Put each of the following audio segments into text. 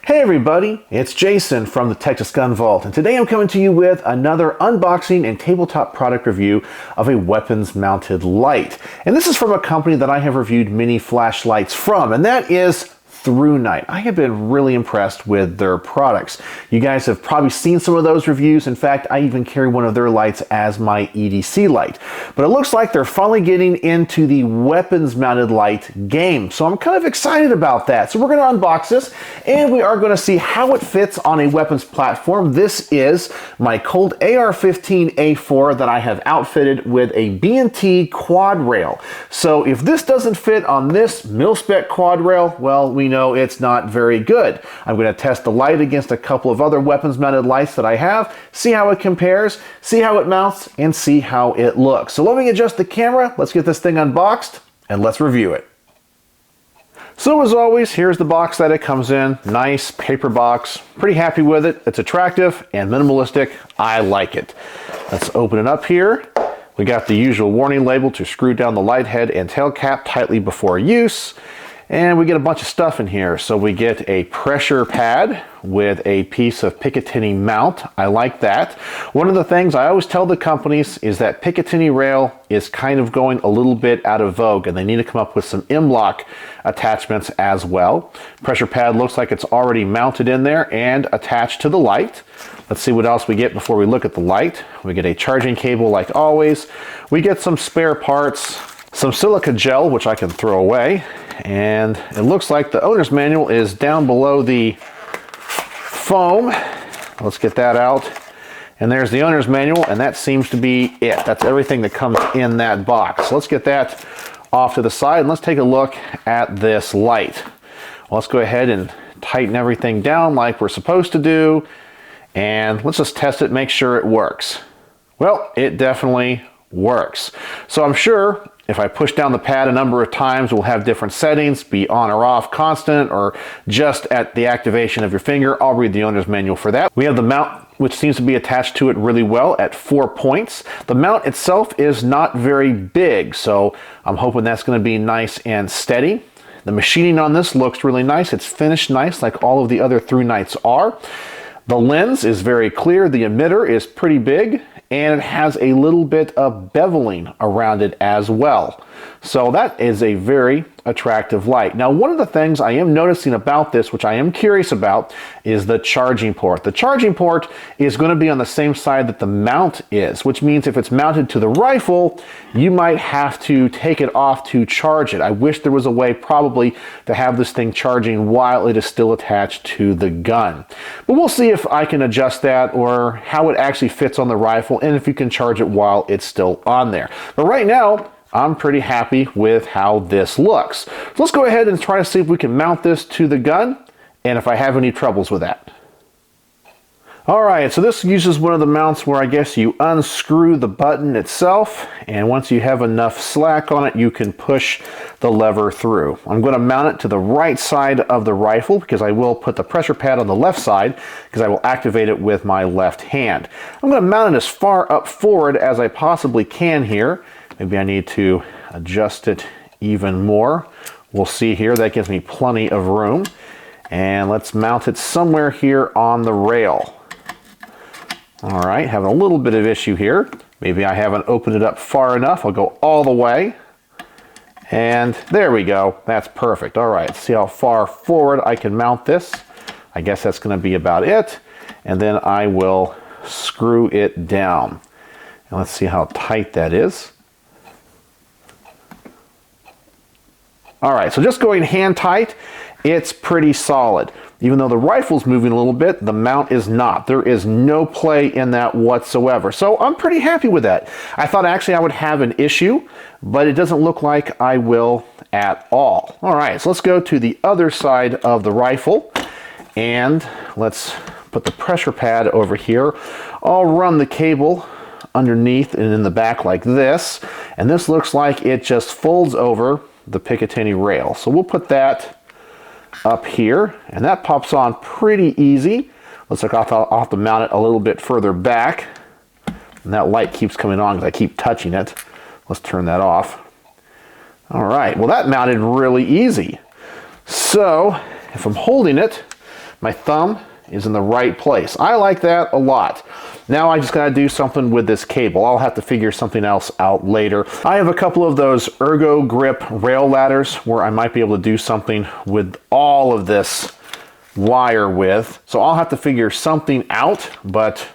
Hey everybody, it's Jason from the Texas Gun Vault, and today I'm coming to you with another unboxing and tabletop product review of a weapons mounted light. And this is from a company that I have reviewed many flashlights from, and that is Thrunite. I have been really impressed with their products. You guys have probably seen some of those reviews. In fact, I even carry one of their lights as my EDC light. But it looks like they're finally getting into the weapons mounted light game. So I'm kind of excited about that. So we're going to unbox this and we are going to see how it fits on a weapons platform. This is my Colt AR-15A4 that I have outfitted with a B&T quad rail. So if this doesn't fit on this mil-spec quad rail, well, we know it's not very good. I'm going to test the light against a couple of other weapons mounted lights that I have, see how it compares, see how it mounts, and see how it looks. So let me adjust the camera, let's get this thing unboxed, and let's review it. So as always, here's the box that it comes in. Nice paper box. Pretty happy with it. It's attractive and minimalistic. I like it. Let's open it up here. We got the usual warning label to screw down the light head and tail cap tightly before use. And we get a bunch of stuff in here. So we get a pressure pad with a piece of Picatinny mount. I like that. One of the things I always tell the companies is that Picatinny rail is kind of going a little bit out of vogue and they need to come up with some M-lock attachments as well. Pressure pad looks like it's already mounted in there and attached to the light. Let's see what else we get before we look at the light. We get a charging cable like always. We get some spare parts, some silica gel, which I can throw away. And it looks like the owner's manual is down below the foam. Let's get that out. And there's the owner's manual, and that seems to be it. That's everything that comes in that box. So let's get that off to the side, and let's take a look at this light. Well, let's go ahead and tighten everything down like we're supposed to do. And let's just test it, make sure it works. Well, it definitely works. So I'm sure if I push down the pad a number of times, we'll have different settings, be on or off, constant, or just at the activation of your finger. I'll read the owner's manual for that. We have the mount, which seems to be attached to it really well at 4 points. The mount itself is not very big, so I'm hoping that's going to be nice and steady. The machining on this looks really nice. It's finished nice like all of the other Thrunites are. The lens is very clear. The emitter is pretty big. And it has a little bit of beveling around it as well. So that is a very attractive light. Now, one of the things I am noticing about this, which I am curious about, is the charging port. The charging port is going to be on the same side that the mount is, which means if it's mounted to the rifle, you might have to take it off to charge it. I wish there was a way probably to have this thing charging while it is still attached to the gun. But we'll see if I can adjust that or how it actually fits on the rifle and if you can charge it while it's still on there. But right now, I'm pretty happy with how this looks. So let's go ahead and try to see if we can mount this to the gun and if I have any troubles with that. Alright, so this uses one of the mounts where I guess you unscrew the button itself, and once you have enough slack on it, you can push the lever through. I'm going to mount it to the right side of the rifle because I will put the pressure pad on the left side because I will activate it with my left hand. I'm going to mount it as far up forward as I possibly can here. Maybe I need to adjust it even more. We'll see here. That gives me plenty of room. And let's mount it somewhere here on the rail. All right, having a little bit of issue here. Maybe I haven't opened it up far enough. I'll go all the way. And there we go. That's perfect. All right, let's see how far forward I can mount this. I guess that's going to be about it. And then I will screw it down. And let's see how tight that is. All right, so just going hand tight, it's pretty solid. Even though the rifle's moving a little bit, the mount is not. There is no play in that whatsoever. So I'm pretty happy with that. I thought actually I would have an issue, but it doesn't look like I will at all. All right, so let's go to the other side of the rifle and let's put the pressure pad over here. I'll run the cable underneath and in the back like this, and this looks like it just folds over the Picatinny rail. So we'll put that up here, and that pops on pretty easy. Looks like I'll have to mount it a little bit further back, and that light keeps coming on because I keep touching it. Let's turn that off. All right, well that mounted really easy. So if I'm holding it, my thumb is in the right place. I like that a lot. Now I just gotta do something with this cable. I'll have to figure something else out later. I have a couple of those ergo grip rail ladders where I might be able to do something with all of this wire with. So I'll have to figure something out, but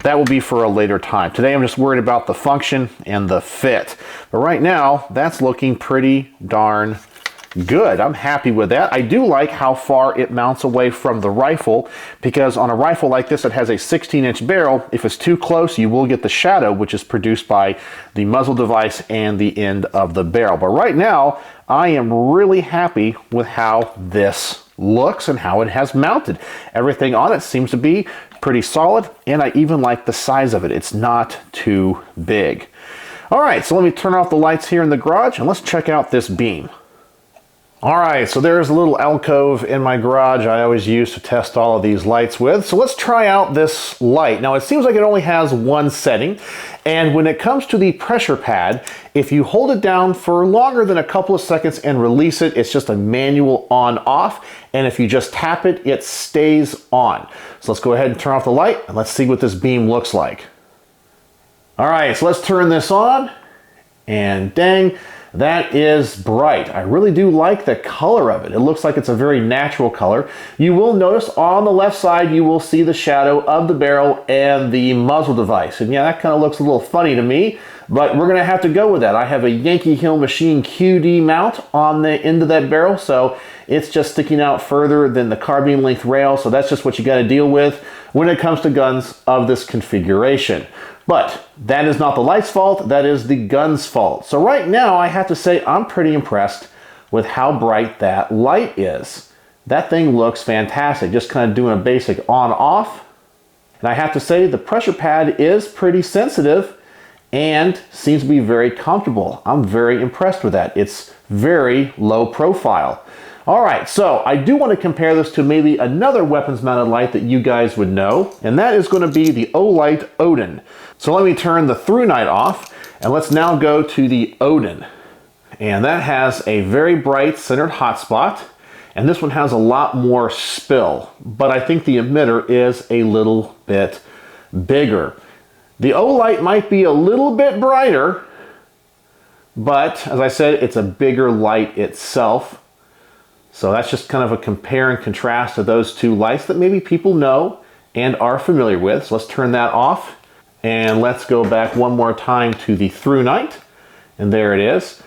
that will be for a later time. Today I'm just worried about the function and the fit. But right now, that's looking pretty darn good. I'm happy with that. I do like how far it mounts away from the rifle, because on a rifle like this that has a 16-inch barrel, if it's too close, you will get the shadow, which is produced by the muzzle device and the end of the barrel. But right now, I am really happy with how this looks and how it has mounted. Everything on it seems to be pretty solid, and I even like the size of it. It's not too big. All right, so let me turn off the lights here in the garage and let's check out this beam. All right, so there's a little alcove in my garage I always use to test all of these lights with. So let's try out this light. Now it seems like it only has one setting, and when it comes to the pressure pad, if you hold it down for longer than a couple of seconds and release it, it's just a manual on-off, and if you just tap it, it stays on. So let's go ahead and turn off the light and let's see what this beam looks like. All right, so let's turn this on, and dang, that is bright. I really do like the color of it. It looks like it's a very natural color. You will notice on the left side, you will see the shadow of the barrel and the muzzle device. And yeah, that kind of looks a little funny to me, but we're gonna have to go with that. I have a Yankee Hill Machine QD mount on the end of that barrel, so it's just sticking out further than the carbine length rail, so that's just what you gotta deal with when it comes to guns of this configuration. But that is not the light's fault, that is the gun's fault. So right now I have to say I'm pretty impressed with how bright that light is. That thing looks fantastic, just kind of doing a basic on-off. And I have to say the pressure pad is pretty sensitive and seems to be very comfortable. I'm very impressed with that. It's very low profile. All right, so I do want to compare this to maybe another weapons mounted light that you guys would know, and that is going to be the Olight Odin. So let me turn the Thrunite off, and let's now go to the Odin. And that has a very bright centered hotspot, and this one has a lot more spill, but I think the emitter is a little bit bigger. The Olight might be a little bit brighter, but as I said, it's a bigger light itself. So that's just kind of a compare and contrast to those two lights that maybe people know and are familiar with. So let's turn that off and let's go back one more time to the Thrunite. And there it is.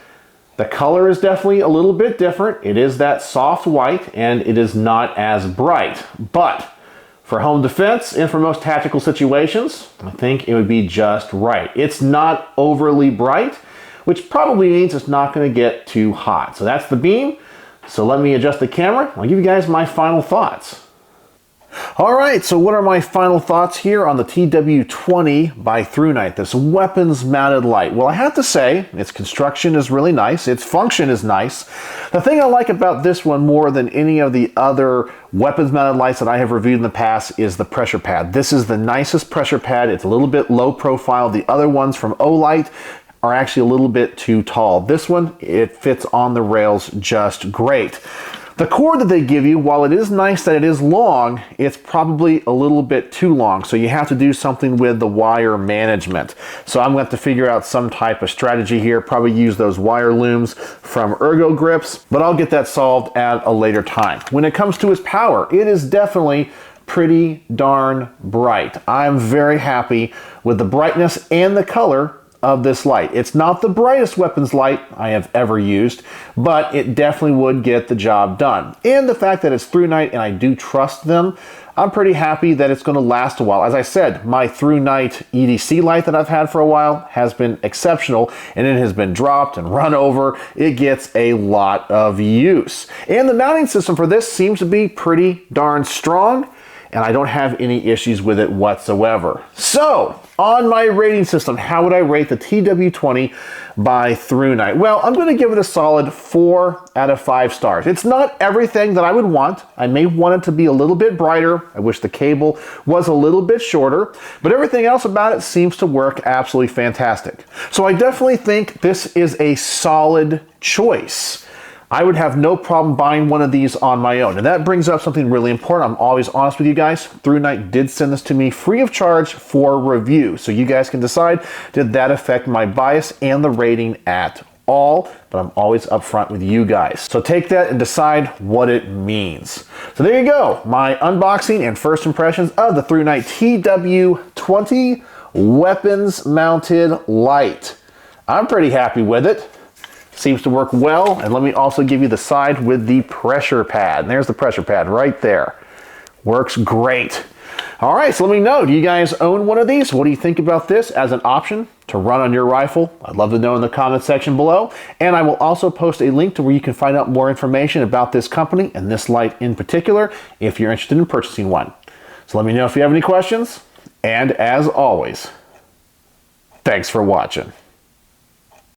The color is definitely a little bit different. It is that soft white and it is not as bright. But for home defense and for most tactical situations, I think it would be just right. It's not overly bright, which probably means it's not going to get too hot. So that's the beam. So let me adjust the camera. I'll give you guys my final thoughts. All right, so what are my final thoughts here on the TW20 by Thrunite, this weapons mounted light? Well, I have to say, its construction is really nice. Its function is nice. The thing I like about this one more than any of the other weapons mounted lights that I have reviewed in the past is the pressure pad. This is the nicest pressure pad. It's a little bit low profile. The other ones from Olight are actually a little bit too tall. This one, it fits on the rails just great. The cord that they give you, while it is nice that it is long, it's probably a little bit too long, so you have to do something with the wire management. So I'm going to have to figure out some type of strategy here, probably use those wire looms from Ergo Grips, but I'll get that solved at a later time. When it comes to its power, it is definitely pretty darn bright. I'm very happy with the brightness and the color of this light. It's not the brightest weapons light I have ever used, but it definitely would get the job done. And the fact that it's Thrunite and I do trust them, I'm pretty happy that it's going to last a while. As I said, my Thrunite EDC light that I've had for a while has been exceptional, and it has been dropped and run over. It gets a lot of use. And the mounting system for this seems to be pretty darn strong, and I don't have any issues with it whatsoever. So, on my rating system, how would I rate the TW20 by Thrunite? Well, I'm going to give it a solid 4 out of 5 stars. It's not everything that I would want. I may want it to be a little bit brighter. I wish the cable was a little bit shorter, but everything else about it seems to work absolutely fantastic. So I definitely think this is a solid choice. I would have no problem buying one of these on my own. And that brings up something really important. I'm always honest with you guys. Thrunite did send this to me free of charge for review. So you guys can decide, did that affect my bias and the rating at all? But I'm always upfront with you guys. So take that and decide what it means. So there you go. My unboxing and first impressions of the Thrunite TW20 weapons mounted light. I'm pretty happy with it. Seems to work well. And let me also give you the side with the pressure pad. And there's the pressure pad right there. Works great. All right, so let me know, do you guys own one of these? What do you think about this as an option to run on your rifle? I'd love to know in the comment section below. And I will also post a link to where you can find out more information about this company and this light in particular if you're interested in purchasing one. So let me know if you have any questions. And as always, thanks for watching.